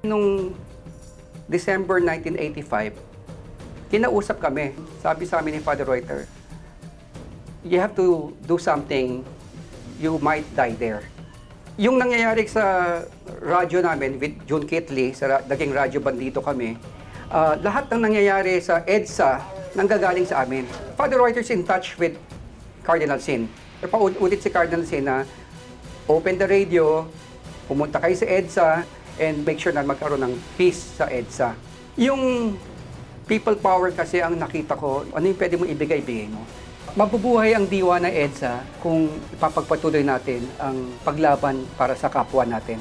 Nung December 1985, kinausap kami. Sabi sa amin ni Father Reuter, you have to do something, you might die there. Yung nangyayari sa radyo namin with June Kitley, sa naging radyo bandito kami, lahat ng nangyayari sa EDSA nanggagaling sa amin. Father Reuter is in touch with Cardinal Sin. Paulit si Cardinal Sin na open the radio, pumunta kayo sa EDSA, and make sure na magkaroon ng peace sa EDSA. Yung people power kasi ang nakita ko, ano yung pwede mo ibigay mo. Mabubuhay ang diwa ng EDSA kung ipapagpatuloy natin ang paglaban para sa kapwa natin.